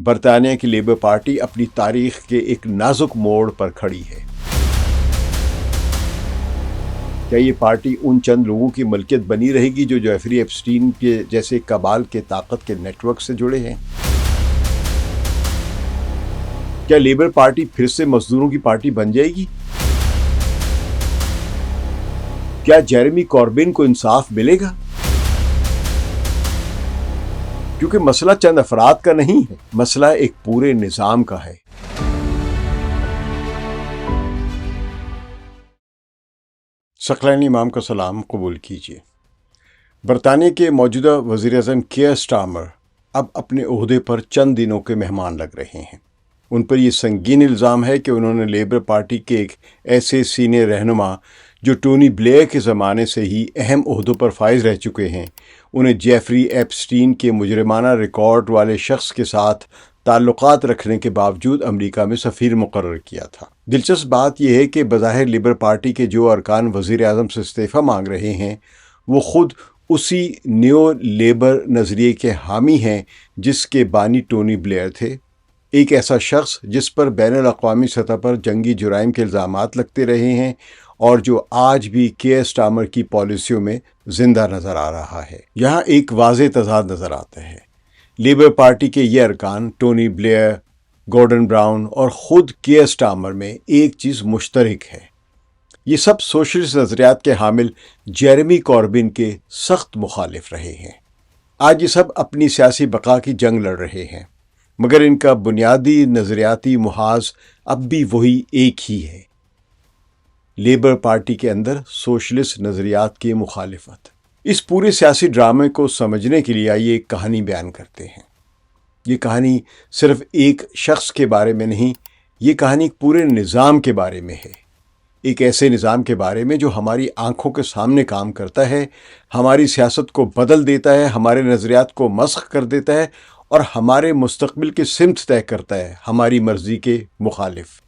برطانیہ کی labour party اپنی تاریخ کے ایک نازک موڑ پر کھڑی ہے۔ کیا یہ پارٹی ان چند لوگوں کی ملکیت بنی رہے گی جو جیفری ایپسٹین کے جیسے کبال کے طاقت کے نیٹ ورک سے جڑے ہیں؟ کیا لیبر پارٹی پھر سے مزدوروں کی پارٹی بن جائے گی؟ کیا جیریمی کوربن کو انصاف ملے گا؟ کیونکہ مسئلہ چند افراد کا نہیں ہے، مسئلہ ایک پورے نظام کا ہے۔ ثقلین امام کا سلام قبول کیجیے۔ برطانیہ کے موجودہ وزیر اعظم کیئر سٹارمر اب اپنے عہدے پر چند دنوں کے مہمان لگ رہے ہیں۔ ان پر یہ سنگین الزام ہے کہ انہوں نے لیبر پارٹی کے ایک ایسے سینئر رہنما جو ٹونی بلیئر کے زمانے سے ہی اہم عہدوں پر فائز رہ چکے ہیں، انہیں جیفری ایپسٹین کے مجرمانہ ریکارڈ والے شخص کے ساتھ تعلقات رکھنے کے باوجود امریکہ میں سفیر مقرر کیا تھا۔ دلچسپ بات یہ ہے کہ بظاہر لیبر پارٹی کے جو ارکان وزیر اعظم سے استعفیٰ مانگ رہے ہیں وہ خود اسی نیو لیبر نظریے کے حامی ہیں جس کے بانی ٹونی بلیئر تھے، ایک ایسا شخص جس پر بین الاقوامی سطح پر جنگی جرائم کے الزامات لگتے رہے ہیں اور جو آج بھی کیئر سٹارمر کی پالیسیوں میں زندہ نظر آ رہا ہے۔ یہاں ایک واضح تضاد نظر آتا ہے۔ لیبر پارٹی کے یہ ارکان ٹونی بلیئر، گورڈن براؤن اور خود کیئر سٹارمر میں ایک چیز مشترک ہے، یہ سب سوشلسٹ نظریات کے حامل جیریمی کوربن کے سخت مخالف رہے ہیں۔ آج یہ سب اپنی سیاسی بقا کی جنگ لڑ رہے ہیں، مگر ان کا بنیادی نظریاتی محاذ اب بھی وہی ایک ہی ہے، لیبر پارٹی کے اندر سوشلسٹ نظریات کی مخالفت۔ اس پورے سیاسی ڈرامے کو سمجھنے کے لیے آئیے ایک کہانی بیان کرتے ہیں۔ یہ کہانی صرف ایک شخص کے بارے میں نہیں، یہ کہانی ایک پورے نظام کے بارے میں ہے، ایک ایسے نظام کے بارے میں جو ہماری آنکھوں کے سامنے کام کرتا ہے، ہماری سیاست کو بدل دیتا ہے، ہمارے نظریات کو مسخ کر دیتا ہے اور ہمارے مستقبل کی سمت طے کرتا ہے، ہماری مرضی کے مخالف۔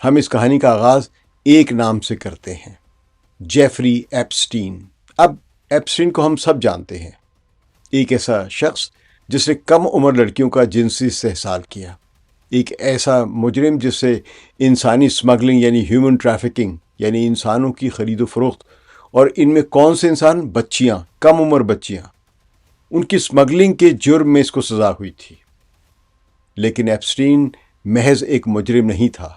ہم اس کہانی کا آغاز ایک نام سے کرتے ہیں، جیفری ایپسٹین۔ اب ایپسٹین کو ہم سب جانتے ہیں، ایک ایسا شخص جس نے کم عمر لڑکیوں کا جنسی استحصال کیا، ایک ایسا مجرم جس سے انسانی اسمگلنگ یعنی ہیومن ٹریفکنگ یعنی انسانوں کی خرید و فروخت، اور ان میں کون سے انسان؟ بچیاں، کم عمر بچیاں، ان کی اسمگلنگ کے جرم میں اس کو سزا ہوئی تھی۔ لیکن ایپسٹین محض ایک مجرم نہیں تھا،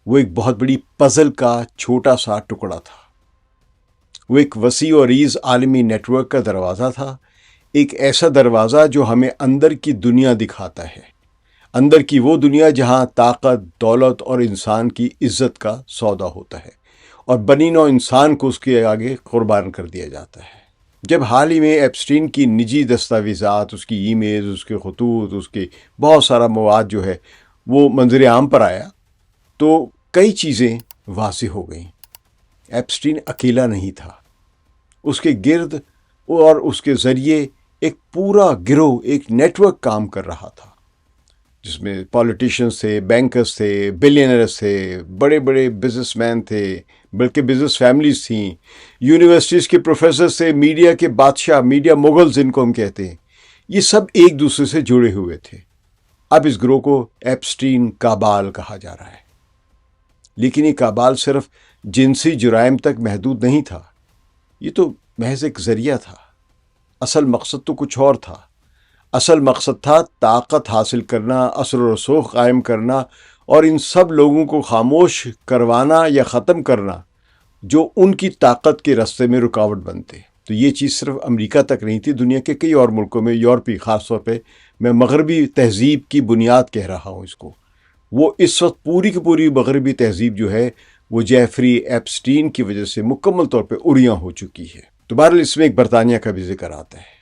وہ ایک بہت بڑی پزل کا چھوٹا سا ٹکڑا تھا، وہ ایک وسیع و عریض عالمی نیٹ ورک کا دروازہ تھا، ایک ایسا دروازہ جو ہمیں اندر کی دنیا دکھاتا ہے، اندر کی وہ دنیا جہاں طاقت، دولت اور انسان کی عزت کا سودا ہوتا ہے اور بنی نوع انسان کو اس کے آگے قربان کر دیا جاتا ہے۔ جب حال ہی میں ایپسٹین کی نجی دستاویزات، اس کی ای میلز، اس کے خطوط، اس کے بہت سارا مواد جو ہے وہ منظر عام پر آیا تو کئی چیزیں واضح ہو گئیں۔ ایپسٹین اکیلا نہیں تھا، اس کے گرد اور اس کے ذریعے ایک پورا گروہ، ایک نیٹ ورک کام کر رہا تھا، جس میں پولیٹیشینز تھے، بینکرز تھے، بلینئرز تھے، بڑے بڑے بزنس مین تھے، بلکہ بزنس فیملیز تھیں، یونیورسٹیز کے پروفیسرز تھے، میڈیا کے بادشاہ، میڈیا مغل جن کو ہم کہتے ہیں، یہ سب ایک دوسرے سے جڑے ہوئے تھے۔ اب اس گروہ کو ایپسٹین کابال کہا جا رہا ہے، لیکن یہ کابال صرف جنسی جرائم تک محدود نہیں تھا، یہ تو محض ایک ذریعہ تھا، اصل مقصد تو کچھ اور تھا۔ اصل مقصد تھا طاقت حاصل کرنا، اثر و رسوخ قائم کرنا اور ان سب لوگوں کو خاموش کروانا یا ختم کرنا جو ان کی طاقت کے راستے میں رکاوٹ بنتے۔ تو یہ چیز صرف امریکہ تک نہیں تھی، دنیا کے کئی اور ملکوں میں، یورپی خاص طور پہ، میں مغربی تہذیب کی بنیاد کہہ رہا ہوں اس کو، وہ اس وقت پوری کی پوری مغربی تہذیب جو ہے وہ جیفری ایپسٹین کی وجہ سے مکمل طور پہ اڑیاں ہو چکی ہے۔ تو بہرحال اس میں ایک برطانیہ کا بھی ذکر آتا ہے۔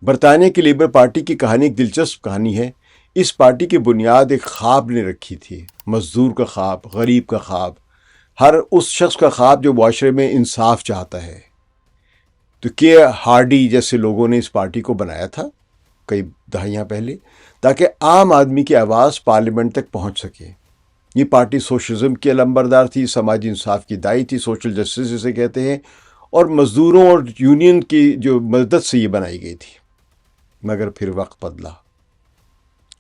برطانیہ کی لیبر پارٹی کی کہانی ایک دلچسپ کہانی ہے۔ اس پارٹی کی بنیاد ایک خواب نے رکھی تھی، مزدور کا خواب، غریب کا خواب، ہر اس شخص کا خواب جو معاشرے میں انصاف چاہتا ہے۔ تو کیئر ہارڈی جیسے لوگوں نے اس پارٹی کو بنایا تھا کئی دہائیاں پہلے، تاکہ عام آدمی کی آواز پارلیمنٹ تک پہنچ سکے۔ یہ پارٹی سوشلزم کی علمبردار تھی، سماجی انصاف کی دائی تھی، سوشل جسٹس جسے کہتے ہیں، اور مزدوروں اور یونین کی جو مدد سے یہ بنائی گئی تھی۔ مگر پھر وقت بدلا،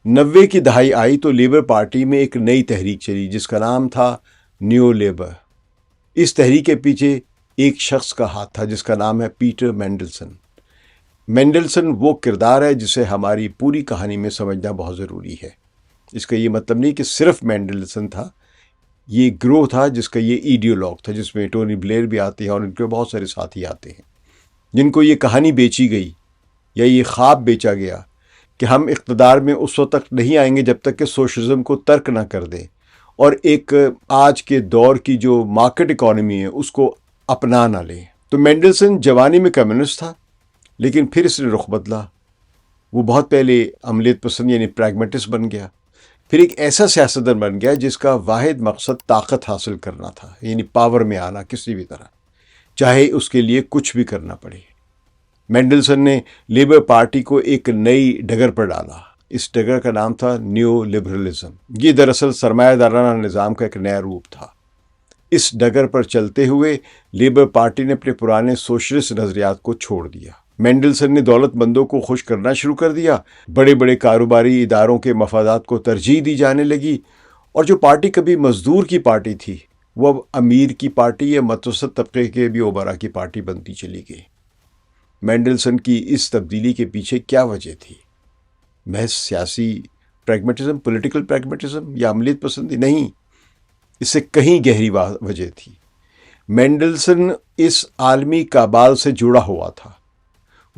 90 کی دہائی آئی تو لیبر پارٹی میں ایک نئی تحریک چلی جس کا نام تھا نیو لیبر۔ اس تحریک کے پیچھے ایک شخص کا ہاتھ تھا جس کا نام ہے پیٹر مینڈلسن۔ مینڈلسن وہ کردار ہے جسے ہماری پوری کہانی میں سمجھنا بہت ضروری ہے۔ اس کا یہ مطلب نہیں کہ صرف مینڈلسن تھا، یہ گروہ تھا جس کا یہ ایڈیولوگ تھا، جس میں ٹونی بلیئر بھی آتے ہیں اور ان کے بہت سارے ساتھی آتے ہیں، جن کو یہ کہانی بیچی گئی یا یہ خواب بیچا گیا کہ ہم اقتدار میں اس وقت تک نہیں آئیں گے جب تک کہ سوشلزم کو ترک نہ کر دیں اور ایک آج کے دور کی جو مارکیٹ اکانومی ہے اس کو اپنا نہ لیں۔ تو مینڈلسن جوانی میں کمیونسٹ تھا، لیکن پھر اس نے رخ بدلا۔ وہ بہت پہلے عملیت پسند یعنی پریگمیٹسٹ بن گیا، پھر ایک ایسا سیاستدان بن گیا جس کا واحد مقصد طاقت حاصل کرنا تھا، یعنی پاور میں آنا کسی بھی طرح، چاہے اس کے لیے کچھ بھی کرنا پڑے۔ مینڈلسن نے لیبر پارٹی کو ایک نئی ڈگر پر ڈالا۔ اس ڈگر کا نام تھا نیو لبرلزم۔ یہ دراصل سرمایہ دارانہ نظام کا ایک نیا روپ تھا۔ اس ڈگر پر چلتے ہوئے لیبر پارٹی نے اپنے پرانے سوشلسٹ نظریات کو چھوڑ دیا۔ مینڈلسن نے دولت مندوں کو خوش کرنا شروع کر دیا، بڑے بڑے کاروباری اداروں کے مفادات کو ترجیح دی جانے لگی، اور جو پارٹی کبھی مزدور کی پارٹی تھی وہ اب امیر کی پارٹی یا متوسط طبقے کے بھی اوبرا کی پارٹی بنتی چلی گئی۔ مینڈلسن کی اس تبدیلی کے پیچھے کیا وجہ تھی؟ محض سیاسی پریگمیٹزم، پولیٹیکل پریگمیٹزم یا عملیت پسندی؟ نہیں، اس سے کہیں گہری وجہ تھی۔ مینڈلسن اس عالمی کابال سے جڑا ہوا تھا۔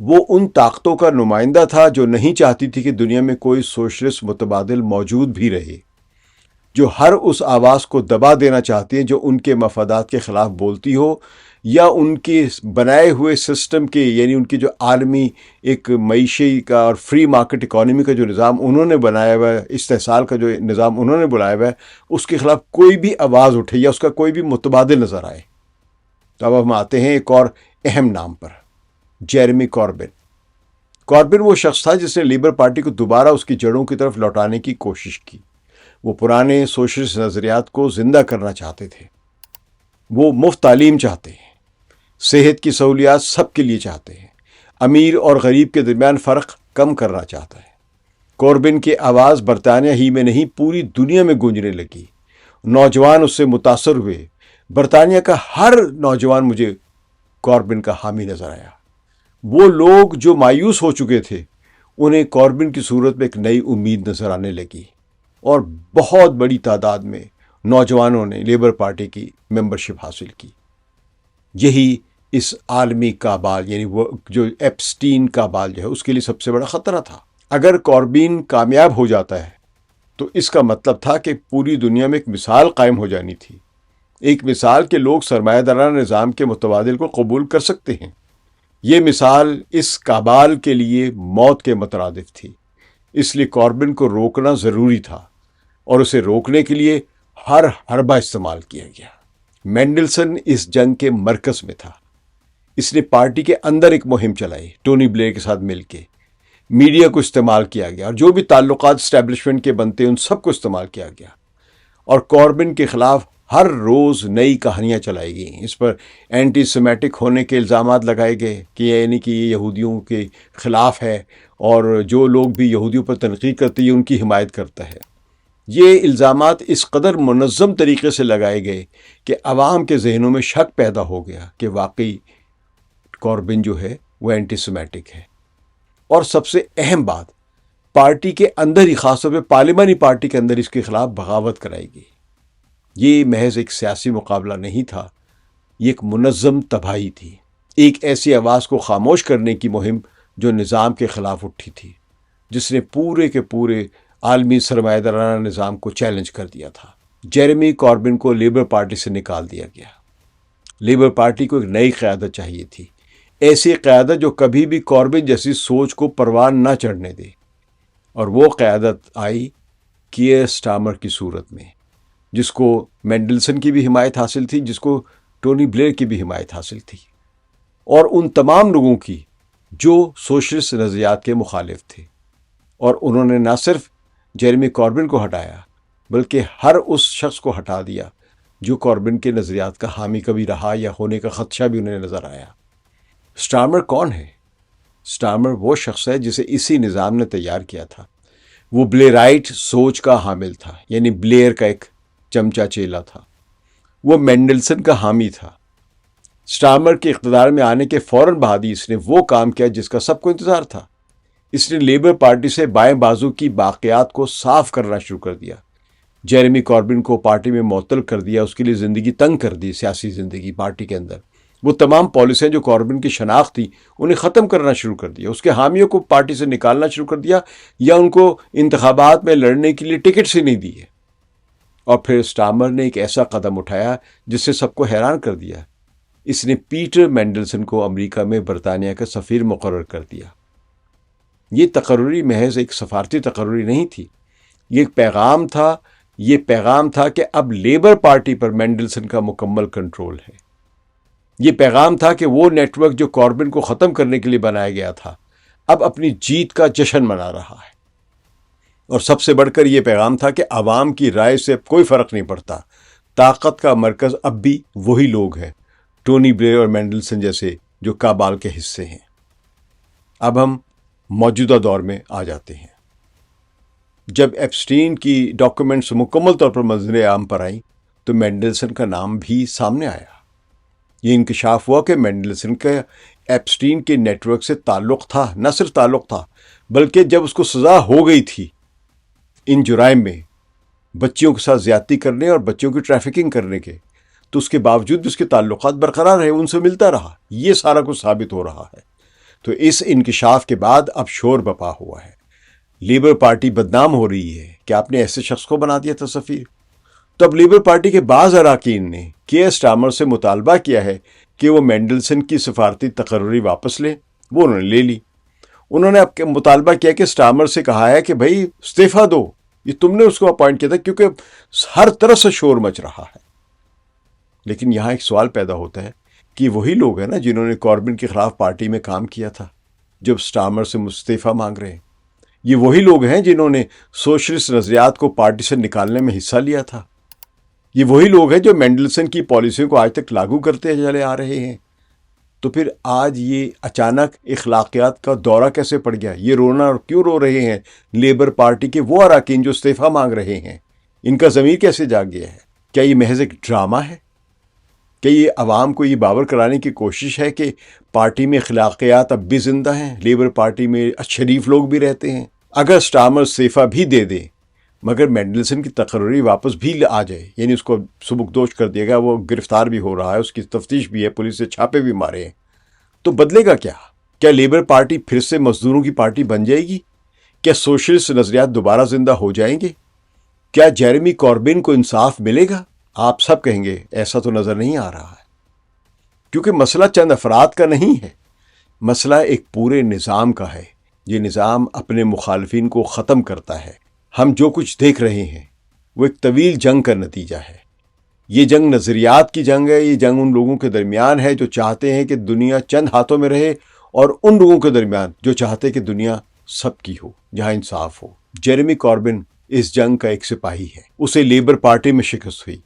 وہ ان طاقتوں کا نمائندہ تھا جو نہیں چاہتی تھی کہ دنیا میں کوئی سوشلسٹ متبادل موجود بھی رہے، جو ہر اس آواز کو دبا دینا چاہتی ہیں جو ان کے مفادات کے خلاف بولتی ہو، یا ان کے بنائے ہوئے سسٹم کے، یعنی ان کی جو عالمی ایک معیشی کا اور فری مارکیٹ اکانومی کا جو نظام انہوں نے بنایا ہوا ہے، استحصال کا جو نظام انہوں نے بنایا ہوا ہے، اس کے خلاف کوئی بھی آواز اٹھے یا اس کا کوئی بھی متبادل نظر آئے۔ تو اب ہم آتے ہیں ایک اور اہم نام پر، جیرمی کوربن۔ کوربن وہ شخص تھا جس نے لیبر پارٹی کو دوبارہ اس کی جڑوں کی طرف لوٹانے کی کوشش کی۔ وہ پرانے سوشلسٹ نظریات کو زندہ کرنا چاہتے تھے۔ وہ مفت تعلیم چاہتے ہیں، صحت کی سہولیات سب کے لیے چاہتے ہیں، امیر اور غریب کے درمیان فرق کم کرنا چاہتا ہے۔ کوربن کی آواز برطانیہ ہی میں نہیں پوری دنیا میں گونجنے لگی۔ نوجوان اس سے متاثر ہوئے۔ برطانیہ کا ہر نوجوان مجھے کوربن کا حامی نظر آیا۔ وہ لوگ جو مایوس ہو چکے تھے انہیں کوربن کی صورت میں ایک نئی امید نظر آنے لگی، اور بہت بڑی تعداد میں نوجوانوں نے لیبر پارٹی کی ممبرشپ حاصل کی۔ یہی اس عالمی کابال، یعنی وہ جو ایپسٹین کابال جو ہے، اس کے لیے سب سے بڑا خطرہ تھا۔ اگر کوربین کامیاب ہو جاتا ہے تو اس کا مطلب تھا کہ پوری دنیا میں ایک مثال قائم ہو جانی تھی، ایک مثال کہ لوگ سرمایہ دارانہ نظام کے متبادل کو قبول کر سکتے ہیں۔ یہ مثال اس کابال کے لیے موت کے مترادف تھی، اس لیے کوربن کو روکنا ضروری تھا، اور اسے روکنے کے لیے ہر حربہ استعمال کیا گیا۔ مینڈلسن اس جنگ کے مرکز میں تھا۔ اس نے پارٹی کے اندر ایک مہم چلائی، ٹونی بلیئر کے ساتھ مل کے۔ میڈیا کو استعمال کیا گیا، اور جو بھی تعلقات اسٹیبلشمنٹ کے بنتے ان سب کو استعمال کیا گیا، اور کوربن کے خلاف ہر روز نئی کہانیاں چلائی گئیں۔ اس پر اینٹی سیمیٹک ہونے کے الزامات لگائے گئے کہ یعنی کہ یہ یہودیوں کے خلاف ہے، اور جو لوگ بھی یہودیوں پر تنقید کرتے ہیں ان کی حمایت کرتا ہے۔ یہ الزامات اس قدر منظم طریقے سے لگائے گئے کہ عوام کے ذہنوں میں شک پیدا ہو گیا کہ واقعی کوربن جو ہے وہ اینٹی سیمیٹک ہے۔ اور سب سے اہم بات، پارٹی کے اندر ہی، خاص طور پہ پارلیمانی پارٹی کے اندر اس کے خلاف بغاوت کرائی گئی۔ یہ محض ایک سیاسی مقابلہ نہیں تھا، یہ ایک منظم تباہی تھی، ایک ایسی آواز کو خاموش کرنے کی مہم جو نظام کے خلاف اٹھی تھی، جس نے پورے کے پورے عالمی سرمایہ دارانہ نظام کو چیلنج کر دیا تھا۔ جیرمی کوربن کو لیبر پارٹی سے نکال دیا گیا۔ لیبر پارٹی کو ایک نئی قیادت چاہیے تھی، ایسی قیادت جو کبھی بھی کوربن جیسی سوچ کو پروان نہ چڑھنے دے، اور وہ قیادت آئی کیئر سٹارمر کی صورت میں، جس کو مینڈلسن کی بھی حمایت حاصل تھی، جس کو ٹونی بلیئر کی بھی حمایت حاصل تھی، اور ان تمام لوگوں کی جو سوشلسٹ نظریات کے مخالف تھے۔ اور انہوں نے نہ صرف جیرمی کوربن کو ہٹایا بلکہ ہر اس شخص کو ہٹا دیا جو کوربن کے نظریات کا حامی کبھی رہا یا ہونے کا خدشہ بھی انہیں نظر آیا۔ سٹارمر کون ہے؟ سٹارمر وہ شخص ہے جسے اسی نظام نے تیار کیا تھا۔ وہ بلیرائٹ سوچ کا حامل تھا، یعنی بلیئر کا ایک چمچا چیلا تھا، وہ مینڈلسن کا حامی تھا۔ اسٹارمر کے اقتدار میں آنے کے فوراً بعد ہی اس نے وہ کام کیا جس کا سب کو انتظار تھا۔ اس نے لیبر پارٹی سے بائیں بازو کی باقیات کو صاف کرنا شروع کر دیا، جیریمی کاربن کو پارٹی میں معطل کر دیا، اس کے لیے زندگی تنگ کر دی، سیاسی زندگی پارٹی کے اندر۔ وہ تمام پالیسیاں جو کاربن کی شناخت تھی انہیں ختم کرنا شروع کر دیا، اس کے حامیوں کو پارٹی سے نکالنا شروع کر دیا یا ان کو انتخابات میں لڑنے کے لیے ٹکٹس ہی نہیں دیے۔ اور پھر اسٹارمر نے ایک ایسا قدم اٹھایا جس سے سب کو حیران کر دیا۔ اس نے پیٹر مینڈلسن کو امریکہ میں برطانیہ کا سفیر مقرر کر دیا۔ یہ تقرری محض ایک سفارتی تقرری نہیں تھی، یہ ایک پیغام تھا۔ یہ پیغام تھا کہ اب لیبر پارٹی پر مینڈلسن کا مکمل کنٹرول ہے۔ یہ پیغام تھا کہ وہ نیٹ ورک جو کاربن کو ختم کرنے کے لیے بنایا گیا تھا اب اپنی جیت کا جشن منا رہا ہے۔ اور سب سے بڑھ کر یہ پیغام تھا کہ عوام کی رائے سے کوئی فرق نہیں پڑتا، طاقت کا مرکز اب بھی وہی لوگ ہیں، ٹونی بلیئر اور مینڈلسن جیسے جو کابال کے حصے ہیں۔ اب ہم موجودہ دور میں آ جاتے ہیں۔ جب ایپسٹین کی ڈاکومنٹس مکمل طور پر منظر عام پر آئیں تو مینڈلسن کا نام بھی سامنے آیا۔ یہ انکشاف ہوا کہ مینڈلسن کا ایپسٹین کے نیٹ ورک سے تعلق تھا، نہ صرف تعلق تھا بلکہ جب اس کو سزا ہو گئی تھی ان جرائم میں، بچیوں کے ساتھ زیادتی کرنے اور بچوں کی ٹریفکنگ کرنے کے، تو اس کے باوجود بھی اس کے تعلقات برقرار رہے، ان سے ملتا رہا۔ یہ سارا کچھ ثابت ہو رہا ہے۔ تو اس انکشاف کے بعد اب شور بپا ہوا ہے، لیبر پارٹی بدنام ہو رہی ہے کہ آپ نے ایسے شخص کو بنا دیا تھا سفیر۔ تو اب لیبر پارٹی کے بعض اراکین نے کے اسٹارمر سے مطالبہ کیا ہے کہ وہ مینڈلسن کی سفارتی تقرری واپس لیں۔ وہ انہوں نے لے لی۔ انہوں نے اب مطالبہ کیا کہ اسٹارمر سے کہا ہے کہ بھائی استعفیٰ دو، یہ تم نے اس کو اپوائنٹ کیا تھا، کیونکہ ہر طرف سے شور مچ رہا ہے۔ لیکن یہاں ایک سوال پیدا ہوتا ہے کہ وہی لوگ ہیں نا جنہوں نے کاربن کے خلاف پارٹی میں کام کیا تھا، جب اسٹارمر سے استعفیٰ مانگ رہے ہیں۔ یہ وہی لوگ ہیں جنہوں نے سوشلسٹ نظریات کو پارٹی سے نکالنے میں حصہ لیا تھا۔ یہ وہی لوگ ہیں جو مینڈلسن کی پالیسیوں کو آج تک لاگو کرتے چلے آ رہے ہیں۔ تو پھر آج یہ اچانک اخلاقیات کا دورہ کیسے پڑ گیا؟ یہ رونا اور کیوں رو رہے ہیں لیبر پارٹی کے وہ اراکین جو استعفیٰ مانگ رہے ہیں؟ ان کا ضمیر کیسے جاگ گیا ہے؟ کیا یہ محض ایک ڈرامہ ہے؟ کیا یہ عوام کو یہ باور کرانے کی کوشش ہے کہ پارٹی میں اخلاقیات اب بھی زندہ ہیں، لیبر پارٹی میں شریف لوگ بھی رہتے ہیں؟ اگر اسٹارمر استعفیٰ بھی دے دے مگر مینڈلسن کی تقرری واپس بھی آ جائے، یعنی اس کو سبکدوش کر دیا گیا، وہ گرفتار بھی ہو رہا ہے، اس کی تفتیش بھی ہے، پولیس سے چھاپے بھی مارے ہیں، تو بدلے گا کیا؟ کیا لیبر پارٹی پھر سے مزدوروں کی پارٹی بن جائے گی؟ کیا سوشلسٹ نظریات دوبارہ زندہ ہو جائیں گے؟ کیا جیریمی کاربن کو انصاف ملے گا؟ آپ سب کہیں گے ایسا تو نظر نہیں آ رہا ہے، کیونکہ مسئلہ چند افراد کا نہیں ہے، مسئلہ ایک پورے نظام کا ہے۔ یہ نظام اپنے مخالفین کو ختم کرتا ہے۔ ہم جو کچھ دیکھ رہے ہیں وہ ایک طویل جنگ کا نتیجہ ہے۔ یہ جنگ نظریات کی جنگ ہے، یہ جنگ ان لوگوں کے درمیان ہے جو چاہتے ہیں کہ دنیا چند ہاتھوں میں رہے، اور ان لوگوں کے درمیان جو چاہتے ہیں کہ دنیا سب کی ہو، جہاں انصاف ہو۔ جیریمی کاربن اس جنگ کا ایک سپاہی ہے، اسے لیبر پارٹی میں شکست ہوئی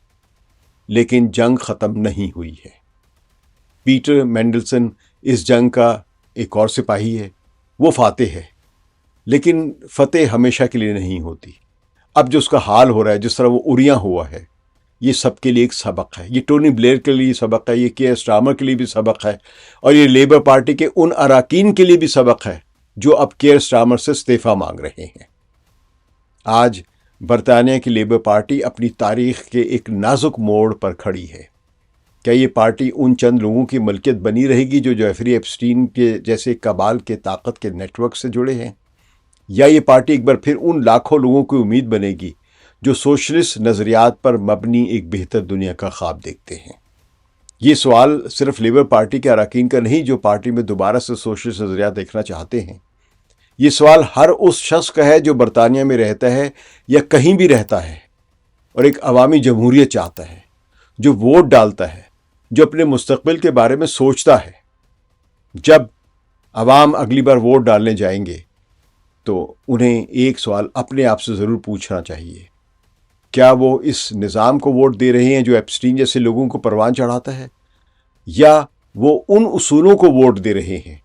لیکن جنگ ختم نہیں ہوئی ہے۔ پیٹر مینڈلسن اس جنگ کا ایک اور سپاہی ہے، وہ فاتح ہے، لیکن فتح ہمیشہ کے لیے نہیں ہوتی۔ اب جو اس کا حال ہو رہا ہے، جس طرح وہ اریاں ہوا ہے، یہ سب کے لیے ایک سبق ہے۔ یہ ٹونی بلیئر کے لیے سبق ہے، یہ کے اسٹارمر کے لیے بھی سبق ہے، اور یہ لیبر پارٹی کے ان اراکین کے لیے بھی سبق ہے جو اب کے اسٹارمر سے استعفیٰ مانگ رہے ہیں۔ آج برطانیہ کی لیبر پارٹی اپنی تاریخ کے ایک نازک موڑ پر کھڑی ہے۔ کیا یہ پارٹی ان چند لوگوں کی ملکیت بنی رہے گی جو جیفری ایپسٹین کے جیسے کبال کے طاقت کے نیٹ ورک سے جڑے ہیں، یا یہ پارٹی ایک بار پھر ان لاکھوں لوگوں کی امید بنے گی جو سوشلسٹ نظریات پر مبنی ایک بہتر دنیا کا خواب دیکھتے ہیں؟ یہ سوال صرف لیبر پارٹی کے اراکین کا نہیں جو پارٹی میں دوبارہ سے سوشلسٹ نظریات دیکھنا چاہتے ہیں۔ یہ سوال ہر اس شخص کا ہے جو برطانیہ میں رہتا ہے یا کہیں بھی رہتا ہے اور ایک عوامی جمہوریت چاہتا ہے، جو ووٹ ڈالتا ہے، جو اپنے مستقبل کے بارے میں سوچتا ہے۔ جب عوام اگلی بار ووٹ ڈالنے جائیں گے تو انہیں ایک سوال اپنے آپ سے ضرور پوچھنا چاہیے، کیا وہ اس نظام کو ووٹ دے رہے ہیں جو ایپسٹین جیسے لوگوں کو پروان چڑھاتا ہے، یا وہ ان اصولوں کو ووٹ دے رہے ہیں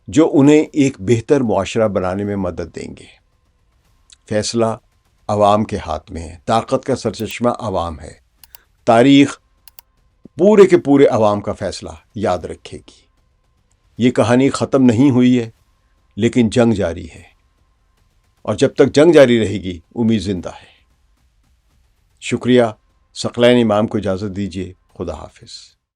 جو انہیں ایک بہتر معاشرہ بنانے میں مدد دیں گے؟ فیصلہ عوام کے ہاتھ میں ہے، طاقت کا سرچشمہ عوام ہے۔ تاریخ پورے کے پورے عوام کا فیصلہ یاد رکھے گی۔ یہ کہانی ختم نہیں ہوئی ہے، لیکن جنگ جاری ہے، اور جب تک جنگ جاری رہے گی امید زندہ ہے۔ شکریہ۔ ثقلین امام کو اجازت دیجیے۔ خدا حافظ۔